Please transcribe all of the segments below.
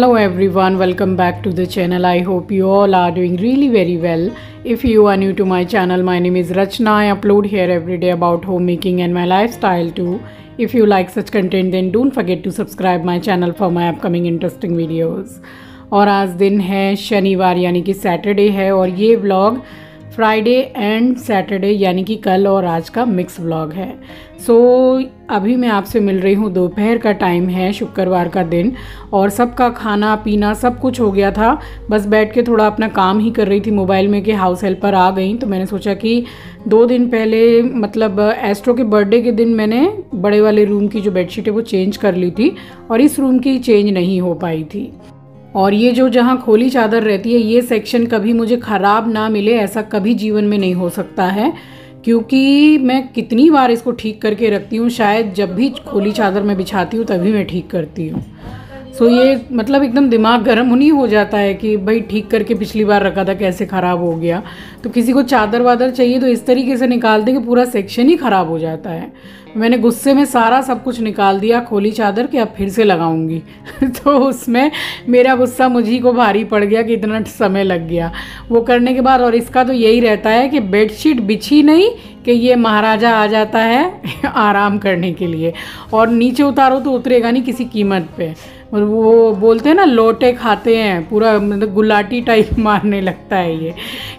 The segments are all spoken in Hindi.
Hello everyone, welcome back to the channel. I hope you all are doing really very well. If you are new to my channel, my name is Rachna. I upload here every day about homemaking and my lifestyle too. If you like such content then don't forget to subscribe my channel for my upcoming interesting videos. और आज दिन है शनिवार यानी कि सैटरडे है और ये व्लॉग फ्राइडे एंड सैटरडे यानी कि कल और आज का मिक्स व्लॉग है। सो अभी मैं आपसे मिल रही हूँ, दोपहर का टाइम है, शुक्रवार का दिन, और सबका खाना पीना सब कुछ हो गया था। बस बैठ के थोड़ा अपना काम ही कर रही थी मोबाइल में कि हाउस हेल्पर आ गई। तो मैंने सोचा कि 2 दिन पहले मतलब एस्ट्रो के बर्थडे के दिन मैंने बड़े वाले रूम की जो बेडशीट है वो चेंज कर ली थी और इस रूम की चेंज नहीं हो पाई थी। और ये जो जहाँ खोली चादर रहती है ये सेक्शन कभी मुझे ख़राब ना मिले ऐसा कभी जीवन में नहीं हो सकता है, क्योंकि मैं कितनी बार इसको ठीक करके रखती हूँ। शायद जब भी खोली चादर मैं बिछाती हूँ तभी मैं ठीक करती हूँ। सो ये मतलब एकदम दिमाग गर्म नहीं हो जाता है कि भाई ठीक करके पिछली बार रखा था कैसे ख़राब हो गया। तो किसी को चादर वादर चाहिए तो इस तरीके से निकाल दे कि पूरा सेक्शन ही ख़राब हो जाता है। मैंने गुस्से में सारा सब कुछ निकाल दिया खोली चादर कि अब फिर से लगाऊंगी तो उसमें मेरा गुस्सा मुझी को भारी पड़ गया कि इतना समय लग गया वो करने के बाद। और इसका तो यही रहता है कि बेडशीट बिछी नहीं कि ये महाराजा आ जाता है आराम करने के लिए, और नीचे उतारो तो उतरेगा नहीं किसी कीमत पे। और वो बोलते हैं ना लोटे खाते हैं, पूरा मतलब गुलाटी टाइप मारने लगता है ये।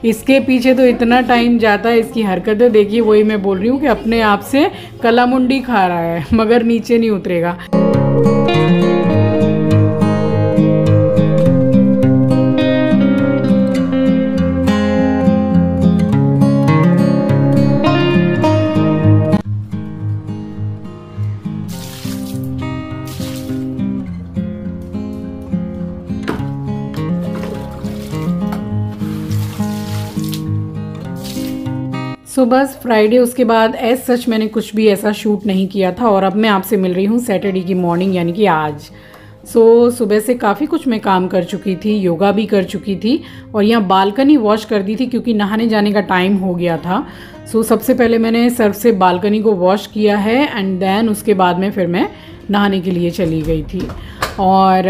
इसके पीछे तो इतना टाइम जाता है, इसकी हरकतें देखिए। वही मैं बोल रही हूँ कि अपने आप से कलामुंडी खा रहा है मगर नीचे नहीं उतरेगा। सो बस फ्राइडे उसके बाद एज सच मैंने कुछ भी ऐसा शूट नहीं किया था। और अब मैं आपसे मिल रही हूँ सैटरडे की मॉर्निंग यानी कि आज। सो सुबह से काफ़ी कुछ मैं काम कर चुकी थी, योगा भी कर चुकी थी और यहाँ बालकनी वॉश कर दी थी क्योंकि नहाने जाने का टाइम हो गया था। सो सबसे पहले मैंने सर्फ से बालकनी को वॉश किया है एंड देन उसके बाद में फिर मैं नहाने के लिए चली गई थी। और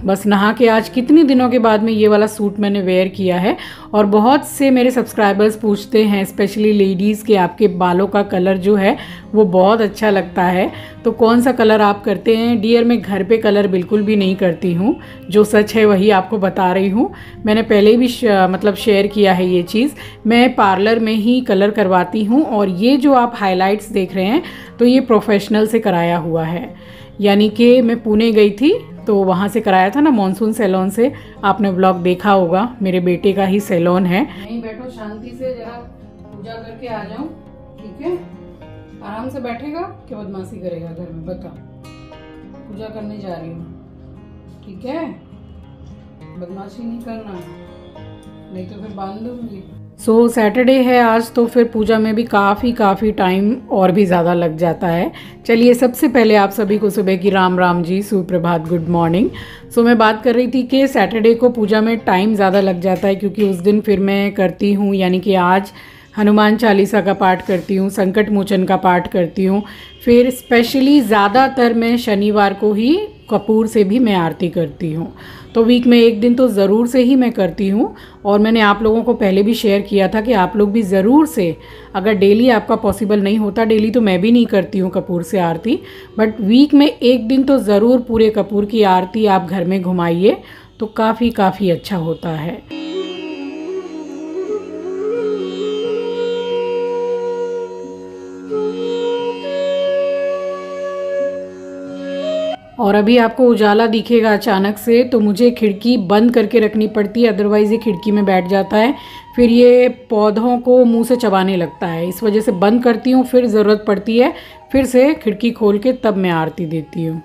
बस नहा के आज कितने दिनों के बाद में ये वाला सूट मैंने वेयर किया है। और बहुत से मेरे सब्सक्राइबर्स पूछते हैं, स्पेशली लेडीज़, के आपके बालों का कलर जो है वो बहुत अच्छा लगता है, तो कौन सा कलर आप करते हैं। डियर, मैं घर पे कलर बिल्कुल भी नहीं करती हूँ, जो सच है वही आपको बता रही हूँ। मैंने पहले भी मतलब शेयर किया है ये चीज़। मैं पार्लर में ही कलर करवाती हूँ और ये जो आप हाइलाइट्स देख रहे हैं तो ये प्रोफेशनल से कराया हुआ है। यानी कि मैं पुणे गई थी तो वहाँ से कराया था ना, मॉनसून सैलून से। आपने व्लॉग देखा होगा, मेरे बेटे का ही सैलून है। नहीं बैठो, शांति से जरा पूजा करके आ जाऊं, ठीक है। आराम से बैठेगा क्या बदमाशी करेगा घर में, बता। पूजा करने जा रही हूँ, ठीक है। बदमाशी नहीं करना, नहीं तो फिर बांध दूंगी। सो सैटरडे है आज, तो फिर पूजा में भी काफ़ी टाइम और भी ज़्यादा लग जाता है। चलिए, सबसे पहले आप सभी को सुबह की राम राम जी, सुप्रभात, गुड मॉर्निंग। सो मैं बात कर रही थी कि सैटरडे को पूजा में टाइम ज़्यादा लग जाता है क्योंकि उस दिन फिर मैं करती हूँ, यानी कि आज हनुमान चालीसा का पाठ करती हूँ, संकट मोचन का पाठ करती हूँ। फिर स्पेशली ज़्यादातर मैं शनिवार को ही कपूर से भी मैं आरती करती हूँ। तो वीक में एक दिन तो ज़रूर से ही मैं करती हूँ। और मैंने आप लोगों को पहले भी शेयर किया था कि आप लोग भी ज़रूर से, अगर डेली आपका पॉसिबल नहीं होता, डेली तो मैं भी नहीं करती हूँ कपूर से आरती, बट वीक में एक दिन तो ज़रूर पूरे कपूर की आरती आप घर में घुमाइए, तो काफ़ी अच्छा होता है। और अभी आपको उजाला दिखेगा अचानक से, तो मुझे खिड़की बंद करके रखनी पड़ती है, अदरवाइज़ ये खिड़की में बैठ जाता है, फिर ये पौधों को मुंह से चबाने लगता है। इस वजह से बंद करती हूँ, फिर ज़रूरत पड़ती है फिर से खिड़की खोल के तब मैं आरती देती हूँ।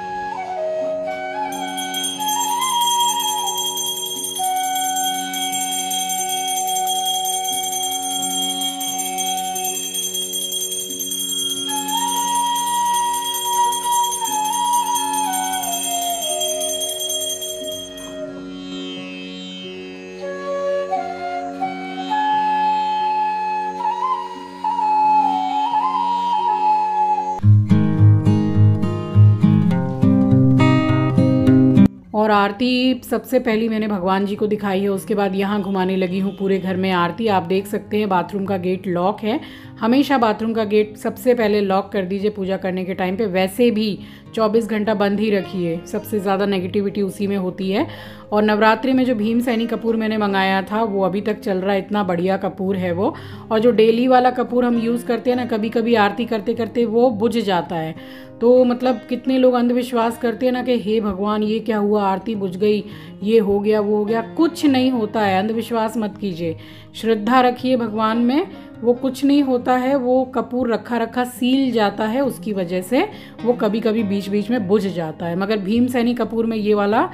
आरती सबसे पहली मैंने भगवान जी को दिखाई है, उसके बाद यहाँ घुमाने लगी हूँ पूरे घर में आरती। आप देख सकते हैं बाथरूम का गेट लॉक है। हमेशा बाथरूम का गेट सबसे पहले लॉक कर दीजिए पूजा करने के टाइम पे। वैसे भी 24 घंटा बंद ही रखिए, सबसे ज़्यादा नेगेटिविटी उसी में होती है। और नवरात्रि में जो भीमसेनी कपूर मैंने मंगाया था वो अभी तक चल रहा है, इतना बढ़िया कपूर है वो। और जो डेली वाला कपूर हम यूज़ करते हैं ना, कभी कभी आरती करते करते वो बुझ जाता है। तो मतलब कितने लोग अंधविश्वास करते हैं ना कि हे भगवान ये क्या हुआ, आरती बुझ गई, ये हो गया वो हो गया। कुछ नहीं होता है, अंधविश्वास मत कीजिए, श्रद्धा रखिए भगवान में, वो कुछ नहीं होता है। वो कपूर रखा रखा सील जाता है, उसकी वजह से वो कभी कभी बीच बीच में बुझ जाता है। मगर भीमसेनी कपूर में ये वाला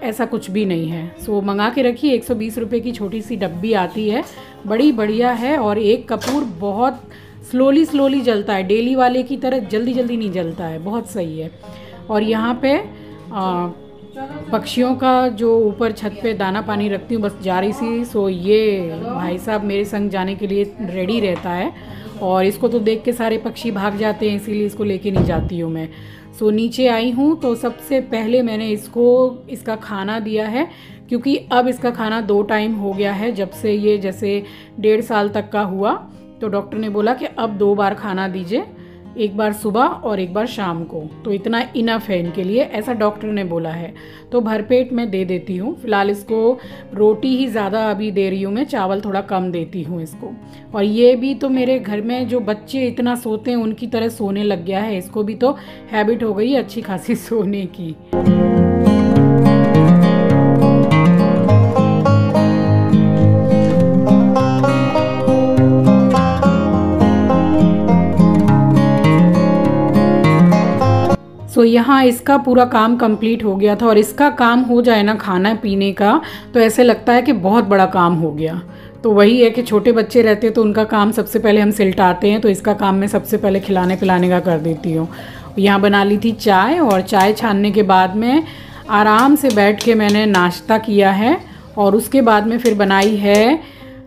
ऐसा कुछ भी नहीं है। सो मंगा के रखिए। 120 रुपये की छोटी सी डब्बी आती है, बड़ी बढ़िया है। और एक कपूर बहुत स्लोली जलता है, डेली वाले की तरह जल्दी जल्दी नहीं जलता है, बहुत सही है। और यहाँ पे पक्षियों का जो ऊपर छत पे दाना पानी रखती हूँ, बस जा रही सी। सो ये भाई साहब मेरे संग जाने के लिए रेडी रहता है, और इसको तो देख के सारे पक्षी भाग जाते हैं, इसीलिए इसको लेके नहीं जाती हूँ मैं। सो नीचे आई हूँ तो सबसे पहले मैंने इसको इसका खाना दिया है, क्योंकि अब इसका खाना 2 टाइम हो गया है। जब से ये जैसे 1.5 साल तक का हुआ तो डॉक्टर ने बोला कि अब 2 बार खाना दीजिए, एक बार सुबह और एक बार शाम को। तो इतना इनफ है इनके लिए, ऐसा डॉक्टर ने बोला है। तो भरपेट मैं दे देती हूँ। फिलहाल इसको रोटी ही ज़्यादा अभी दे रही हूँ मैं, चावल थोड़ा कम देती हूँ इसको। और ये भी तो मेरे घर में जो बच्चे इतना सोते हैं उनकी तरह सोने लग गया है, इसको भी तो हैबिट हो गई है अच्छी खासी सोने की। तो यहाँ इसका पूरा काम कंप्लीट हो गया था, और इसका काम हो जाए ना खाना पीने का, तो ऐसे लगता है कि बहुत बड़ा काम हो गया। तो वही है कि छोटे बच्चे रहते हैं तो उनका काम सबसे पहले हम सिलटाते हैं, तो इसका काम मैं सबसे पहले खिलाने पिलाने का कर देती हूँ। यहाँ बना ली थी चाय, और चाय छानने के बाद में आराम से बैठ के मैंने नाश्ता किया है। और उसके बाद में फिर बनाई है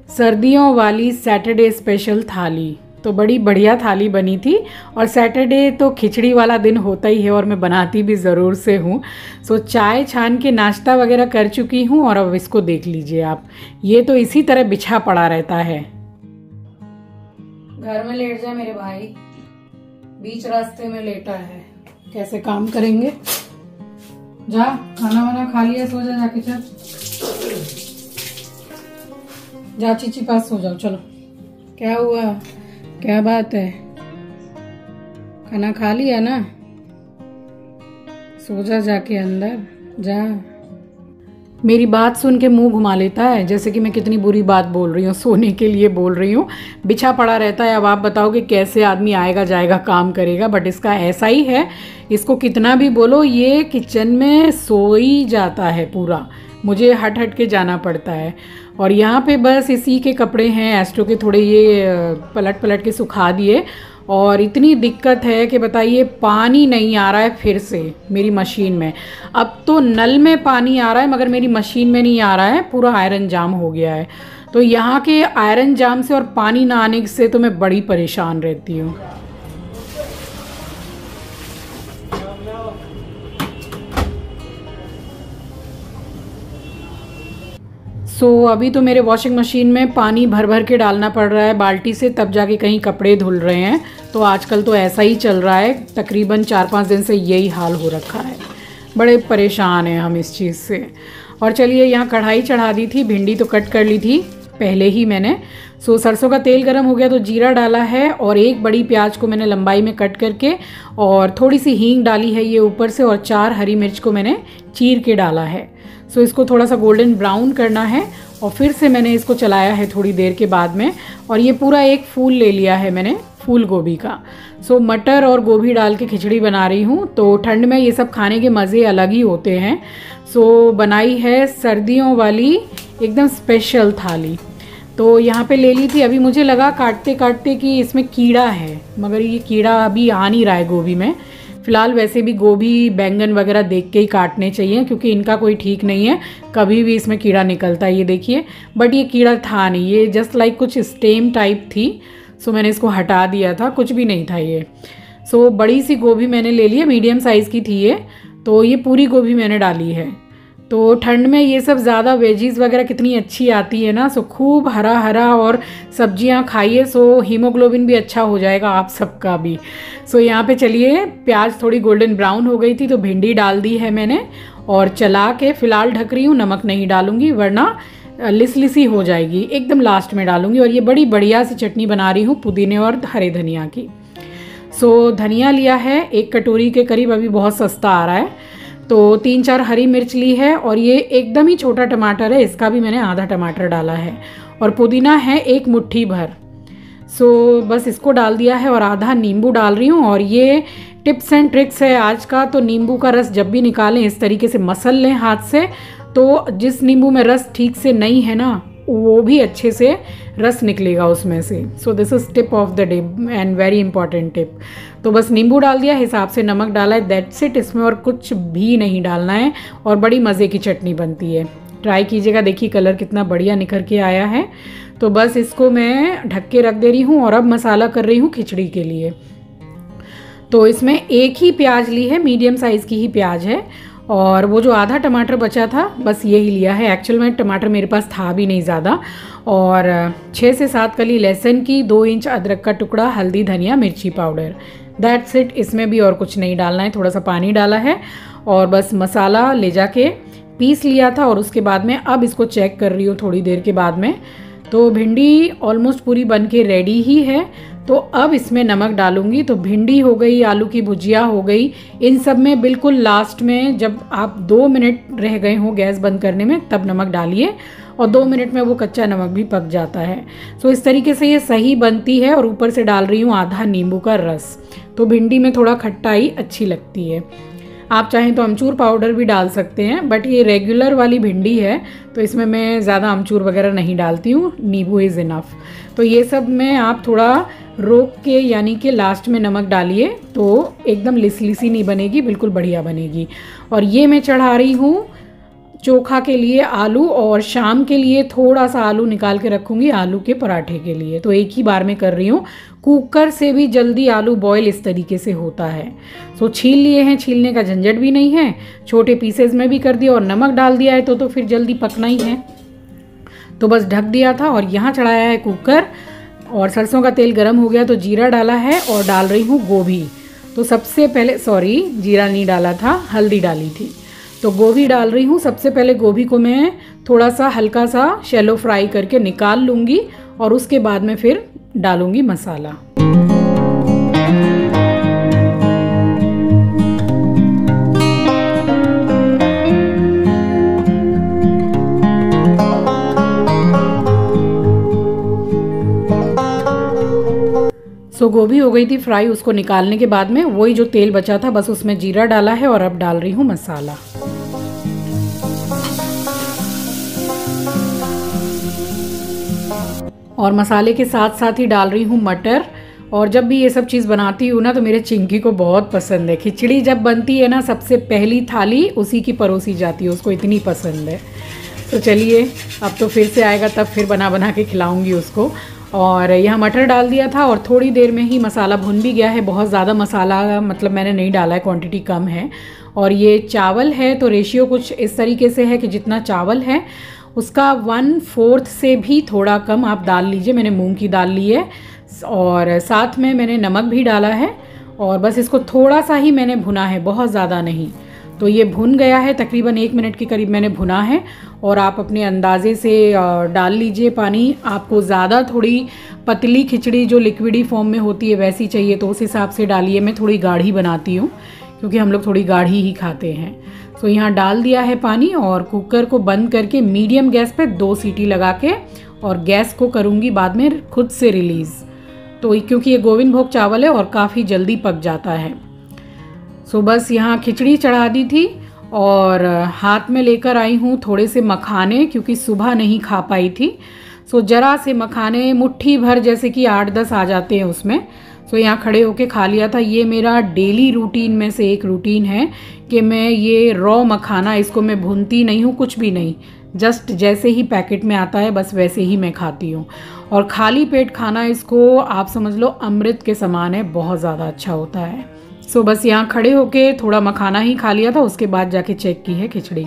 सर्दियों वाली सैटरडे स्पेशल थाली। तो बड़ी बढ़िया थाली बनी थी, और सैटरडे तो खिचड़ी वाला दिन होता ही है, और मैं बनाती भी ज़रूर से हूँ। सो चाय छान के नाश्ता वगैरह कर चुकी हूँ, और अब इसको देख लीजिए आप, ये तो इसी तरह बिछा पड़ा रहता है। घर में लेट जाए मेरे भाई, बीच रास्ते में लेटा है, कैसे काम करेंगे। जा खाना वाना खा लिया, सो जा जाके, चल जा चीची पास सो जाओ। चलो, क्या हुआ, क्या बात है, खाना खा लिया ना, सो जा जाके अंदर जा। मेरी बात सुन के मुंह घुमा लेता है, जैसे कि मैं कितनी बुरी बात बोल रही हूँ, सोने के लिए बोल रही हूँ। बिछा पड़ा रहता है। अब आप बताओ कि कैसे आदमी आएगा जाएगा काम करेगा, बट इसका ऐसा ही है। इसको कितना भी बोलो, ये किचन में सो ही जाता है पूरा, मुझे हट हट के जाना पड़ता है। और यहाँ पे बस इसी के कपड़े हैं एस्ट्रो के, थोड़े ये पलट पलट के सुखा दिए। और इतनी दिक्कत है कि बताइए, पानी नहीं आ रहा है फिर से मेरी मशीन में। अब तो नल में पानी आ रहा है, मगर मेरी मशीन में नहीं आ रहा है, पूरा आयरन जाम हो गया है। तो यहाँ के आयरन जाम से और पानी ना आने से तो मैं बड़ी परेशान रहती हूँ। सो अभी तो मेरे वॉशिंग मशीन में पानी भर भर के डालना पड़ रहा है बाल्टी से, तब जाके कहीं कपड़े धुल रहे हैं। तो आजकल तो ऐसा ही चल रहा है, तकरीबन 4-5 दिन से यही हाल हो रखा है। बड़े परेशान हैं हम इस चीज़ से। और चलिए, यहाँ कढ़ाई चढ़ा दी थी, भिंडी तो कट कर ली थी पहले ही मैंने। सो सरसों का तेल गरम हो गया तो जीरा डाला है, और एक बड़ी प्याज को मैंने लंबाई में कट करके, और थोड़ी सी हींग डाली है ये ऊपर से, और 4 हरी मिर्च को मैंने चीर के डाला है। सो इसको थोड़ा सा गोल्डन ब्राउन करना है, और फिर से मैंने इसको चलाया है थोड़ी देर के बाद में। और ये पूरा एक फूल ले लिया है मैंने, फूल गोभी का। सो मटर और गोभी डाल के खिचड़ी बना रही हूँ। तो ठंड में ये सब खाने के मज़े अलग ही होते हैं। सो बनाई है सर्दियों वाली एकदम स्पेशल थाली। तो यहाँ पे ले ली थी। अभी मुझे लगा काटते काटते कि इसमें कीड़ा है, मगर ये कीड़ा अभी आ नहीं रहा है गोभी में। फ़िलहाल वैसे भी गोभी बैंगन वगैरह देख के ही काटने चाहिए, क्योंकि इनका कोई ठीक नहीं है, कभी भी इसमें कीड़ा निकलता है, ये देखिए। बट ये कीड़ा था नहीं, ये जस्ट लाइक कुछ स्टेम टाइप थी। सो मैंने इसको हटा दिया था, कुछ भी नहीं था ये। सो बड़ी सी गोभी मैंने ले ली है, मीडियम साइज़ की थी ये। तो ये पूरी गोभी मैंने डाली है। तो ठंड में ये सब ज़्यादा वेजीज वगैरह कितनी अच्छी आती है ना। सो खूब हरा हरा और सब्जियां खाइए, सो हीमोग्लोबिन भी अच्छा हो जाएगा आप सबका भी। सो यहाँ पे चलिए प्याज थोड़ी गोल्डन ब्राउन हो गई थी तो भिंडी डाल दी है मैंने और चला के फ़िलहाल ढक रही हूँ। नमक नहीं डालूंगी वरना लिसी हो जाएगी, एकदम लास्ट में डालूंगी। और ये बड़ी बढ़िया सी चटनी बना रही हूँ पुदीने और हरे धनिया की। सो धनिया लिया है 1 कटोरी के करीब, अभी बहुत सस्ता आ रहा है। तो 3-4 हरी मिर्च ली है और ये एकदम ही छोटा टमाटर है, इसका भी मैंने आधा टमाटर डाला है। और पुदीना है 1 मुट्ठी भर। सो बस इसको डाल दिया है और आधा नींबू डाल रही हूँ। और ये टिप्स एंड ट्रिक्स है आज का, तो नींबू का रस जब भी निकालें इस तरीके से मसल लें हाथ से, तो जिस नींबू में रस ठीक से नहीं है ना वो भी अच्छे से रस निकलेगा उसमें से। So this is tip of the day and very important tip. तो बस नींबू डाल दिया, हिसाब से नमक डाला है, दैट्स इट। इसमें और कुछ भी नहीं डालना है और बड़ी मज़े की चटनी बनती है, ट्राई कीजिएगा। देखिए कलर कितना बढ़िया निखर के आया है। तो बस इसको मैं ढक के रख दे रही हूँ और अब मसाला कर रही हूँ खिचड़ी के लिए। तो इसमें 1 ही प्याज ली है, मीडियम साइज़ की ही प्याज है। और वो जो आधा टमाटर बचा था बस यही लिया है। एक्चुअल में टमाटर मेरे पास था भी नहीं ज़्यादा। और 6 से 7 कली लहसुन की, 2 इंच अदरक का टुकड़ा, हल्दी धनिया मिर्ची पाउडर, दैट्स इट। इसमें भी और कुछ नहीं डालना है, थोड़ा सा पानी डाला है और बस मसाला ले जाके पीस लिया था। और उसके बाद में अब इसको चेक कर रही हूँ थोड़ी देर के बाद में। तो भिंडी ऑलमोस्ट पूरी बन के रेडी ही है। तो अब इसमें नमक डालूंगी। तो भिंडी हो गई, आलू की भुजिया हो गई, इन सब में बिल्कुल लास्ट में जब आप 2 मिनट रह गए हों गैस बंद करने में तब नमक डालिए और 2 मिनट में वो कच्चा नमक भी पक जाता है। सो इस तरीके से ये सही बनती है। और ऊपर से डाल रही हूँ आधा नींबू का रस, तो भिंडी में थोड़ा खट्टाई अच्छी लगती है। आप चाहें तो अमचूर पाउडर भी डाल सकते हैं, बट ये रेगुलर वाली भिंडी है तो इसमें मैं ज़्यादा अमचूर वगैरह नहीं डालती हूँ, नींबू इज़ इनफ। तो ये सब में आप थोड़ा रोक के यानी कि लास्ट में नमक डालिए तो एकदम लिसी नहीं बनेगी, बिल्कुल बढ़िया बनेगी। और ये मैं चढ़ा रही हूँ चोखा के लिए आलू, और शाम के लिए थोड़ा सा आलू निकाल के रखूँगी आलू के पराठे के लिए। तो एक ही बार में कर रही हूँ, कुकर से भी जल्दी आलू बॉयल इस तरीके से होता है। सो छील लिए हैं, छीलने का झंझट भी नहीं है, छोटे पीसेस में भी कर दिया और नमक डाल दिया है तो फिर जल्दी पकना ही है। तो बस ढक दिया था और यहाँ चढ़ाया है कुकर और सरसों का तेल गर्म हो गया तो जीरा डाला है और डाल रही हूँ गोभी। तो सबसे पहले, सॉरी जीरा नहीं डाला था, हल्दी डाली थी। तो गोभी डाल रही हूँ। सबसे पहले गोभी को मैं थोड़ा सा हल्का सा शैलो फ्राई करके निकाल लूँगी और उसके बाद में फिर डालूँगी मसाला। सो गोभी हो गई थी फ्राई, उसको निकालने के बाद में वही जो तेल बचा था बस उसमें जीरा डाला है और अब डाल रही हूँ मसाला। और मसाले के साथ साथ ही डाल रही हूँ मटर। और जब भी ये सब चीज़ बनाती हूँ ना तो मेरे चिंकी को बहुत पसंद है। खिचड़ी जब बनती है ना सबसे पहली थाली उसी की परोसी जाती है, उसको इतनी पसंद है। तो चलिए अब तो फिर से आएगा तब फिर बना के खिलाऊंगी उसको। और यहाँ मटर डाल दिया था और थोड़ी देर में ही मसाला भुन भी गया है। बहुत ज़्यादा मसाला मतलब मैंने नहीं डाला है, क्वांटिटी कम है। और ये चावल है तो रेशियो कुछ इस तरीके से है कि जितना चावल है उसका 1/4 से भी थोड़ा कम आप दाल लीजिए। मैंने मूंग की दाल ली है और साथ में मैंने नमक भी डाला है और बस इसको थोड़ा सा ही मैंने भुना है, बहुत ज़्यादा नहीं। तो ये भुन गया है, तकरीबन 1 मिनट के करीब मैंने भुना है। और आप अपने अंदाजे से डाल लीजिए पानी। आपको ज़्यादा थोड़ी पतली खिचड़ी जो लिक्विडी फॉर्म में होती है वैसी चाहिए तो उस हिसाब से डालिए। मैं थोड़ी गाढ़ी बनाती हूँ क्योंकि हम लोग थोड़ी गाढ़ी ही खाते हैं। तो यहाँ डाल दिया है पानी और कुकर को बंद करके मीडियम गैस पे 2 सीटी लगा के और गैस को करूँगी बाद में खुद से रिलीज़। तो क्योंकि ये गोविंद भोग चावल है और काफ़ी जल्दी पक जाता है। सो बस यहाँ खिचड़ी चढ़ा दी थी और हाथ में लेकर आई हूँ थोड़े से मखाने क्योंकि सुबह नहीं खा पाई थी। सो ज़रा से मखाने मुट्ठी भर जैसे कि 8-10 आ जाते हैं उसमें। सो यहाँ खड़े होके खा लिया था। ये मेरा डेली रूटीन में से एक रूटीन है कि मैं ये रॉ मखाना इसको मैं भूनती नहीं हूँ, कुछ भी नहीं, जस्ट जैसे ही पैकेट में आता है बस वैसे ही मैं खाती हूँ। और खाली पेट खाना इसको आप समझ लो अमृत के समान है, बहुत ज़्यादा अच्छा होता है। सो बस यहाँ खड़े होके थोड़ा मखाना ही खा लिया था, उसके बाद जाके चेक की है खिचड़ी।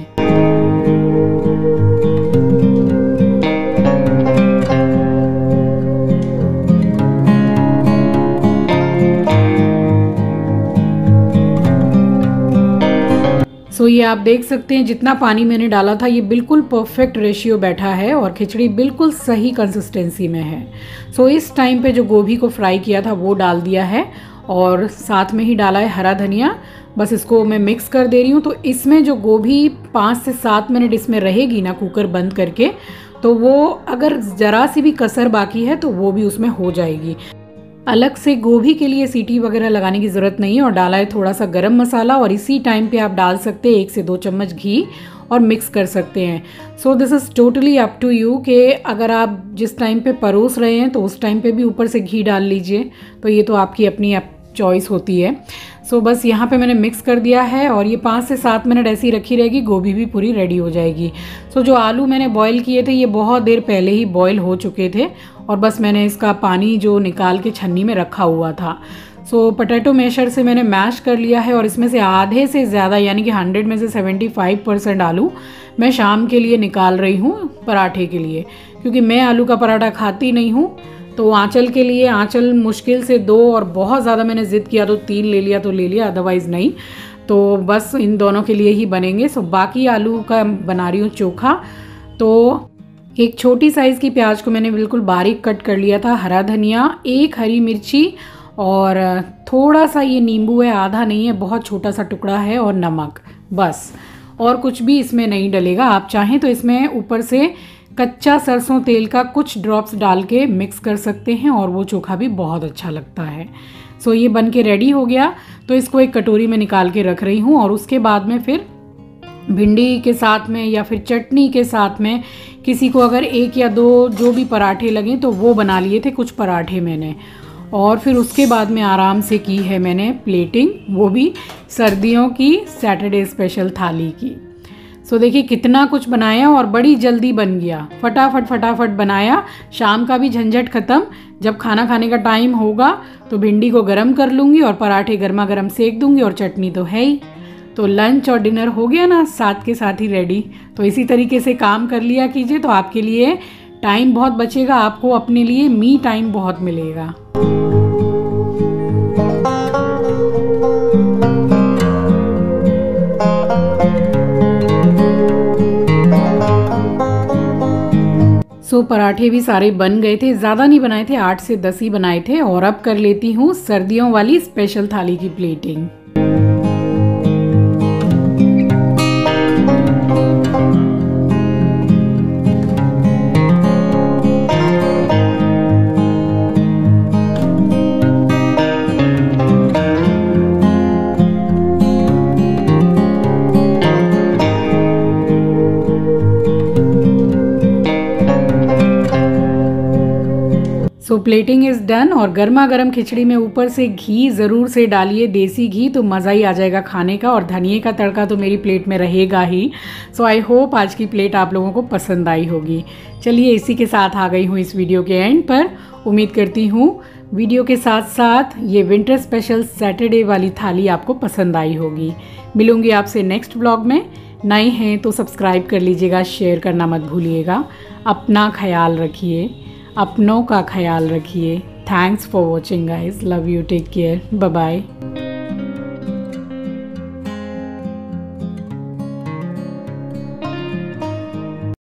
ये आप देख सकते हैं जितना पानी मैंने डाला था ये बिल्कुल परफेक्ट रेशियो बैठा है और खिचड़ी बिल्कुल सही कंसिस्टेंसी में है। सो इस टाइम पे जो गोभी को फ्राई किया था वो डाल दिया है और साथ में ही डाला है हरा धनिया। बस इसको मैं मिक्स कर दे रही हूँ। तो इसमें जो गोभी 5 से 7 मिनट इसमें रहेगी ना कुकर बंद करके, तो वो अगर ज़रा सी भी कसर बाकी है तो वो भी उसमें हो जाएगी। अलग से गोभी के लिए सीटी वगैरह लगाने की ज़रूरत नहीं है। और डाला है थोड़ा सा गरम मसाला और इसी टाइम पे आप डाल सकते हैं 1 से 2 चम्मच घी और मिक्स कर सकते हैं। So this is totally up to you कि अगर आप जिस टाइम पे परोस रहे हैं तो उस टाइम पे भी ऊपर से घी डाल लीजिए, तो ये तो आपकी अपनी चॉइस होती है। सो बस यहाँ पे मैंने मिक्स कर दिया है और ये 5 से 7 मिनट ऐसी रखी रहेगी, गोभी भी पूरी रेडी हो जाएगी। सो जो आलू मैंने बॉईल किए थे ये बहुत देर पहले ही बॉईल हो चुके थे और बस मैंने इसका पानी जो निकाल के छन्नी में रखा हुआ था। सो पोटैटो मैशर से मैंने मैश कर लिया है और इसमें से आधे से ज़्यादा यानी कि 100 में से 75% आलू मैं शाम के लिए निकाल रही हूँ पराठे के लिए, क्योंकि मैं आलू का पराठा खाती नहीं हूँ। तो आंचल के लिए, आंचल मुश्किल से 2 और बहुत ज़्यादा मैंने ज़िद किया तो 3 ले लिया तो ले लिया, अदरवाइज़ नहीं। तो बस इन दोनों के लिए ही बनेंगे। सो बाकी आलू का बना रही हूँ चोखा। तो एक छोटी साइज़ की प्याज को मैंने बिल्कुल बारीक कट कर लिया था, हरा धनिया, 1 हरी मिर्ची और थोड़ा सा ये नींबू है, आधा नहीं है, बहुत छोटा सा टुकड़ा है, और नमक, बस। और कुछ भी इसमें नहीं डलेगा। आप चाहें तो इसमें ऊपर से कच्चा सरसों तेल का कुछ ड्रॉप्स डाल के मिक्स कर सकते हैं और वो चोखा भी बहुत अच्छा लगता है। सो ये बन के रेडी हो गया। तो इसको एक कटोरी में निकाल के रख रही हूँ और उसके बाद में फिर भिंडी के साथ में या फिर चटनी के साथ में, किसी को अगर 1 या 2 जो भी पराठे लगें तो वो बना लिए थे कुछ पराठे मैंने। और फिर उसके बाद में आराम से की है मैंने प्लेटिंग, वो भी सर्दियों की सैटरडे स्पेशल थाली की। सो देखिए कितना कुछ बनाया और बड़ी जल्दी बन गया, फटाफट बनाया। शाम का भी झंझट ख़त्म। जब खाना खाने का टाइम होगा तो भिंडी को गरम कर लूँगी और पराठे गर्मा गर्म सेक दूँगी और चटनी तो है ही। तो लंच और डिनर हो गया ना साथ के साथ ही रेडी। तो इसी तरीके से काम कर लिया कीजिए तो आपके लिए टाइम बहुत बचेगा, आपको अपने लिए मी टाइम बहुत मिलेगा। सो पराठे भी सारे बन गए थे, ज़्यादा नहीं बनाए थे, 8 से 10 ही बनाए थे। और अब कर लेती हूँ सर्दियों वाली स्पेशल थाली की plating. So plating is done. और गर्मा गर्म खिचड़ी में ऊपर से घी ज़रूर से डालिए, देसी घी, तो मज़ा ही आ जाएगा खाने का। और धनिए का तड़का तो मेरी प्लेट में रहेगा ही। सो आई होप आज की प्लेट आप लोगों को पसंद आई होगी। चलिए इसी के साथ आ गई हूँ इस वीडियो के एंड पर। उम्मीद करती हूँ वीडियो के साथ साथ ये विंटर स्पेशल सैटरडे वाली थाली आपको पसंद आई होगी। मिलूँगी आपसे नेक्स्ट ब्लॉग में। नए हैं तो सब्सक्राइब कर लीजिएगा, शेयर करना मत भूलिएगा। अपना ख्याल रखिए, अपनों का ख्याल रखिए। Thanks for watching guys, love you, take care, bye bye.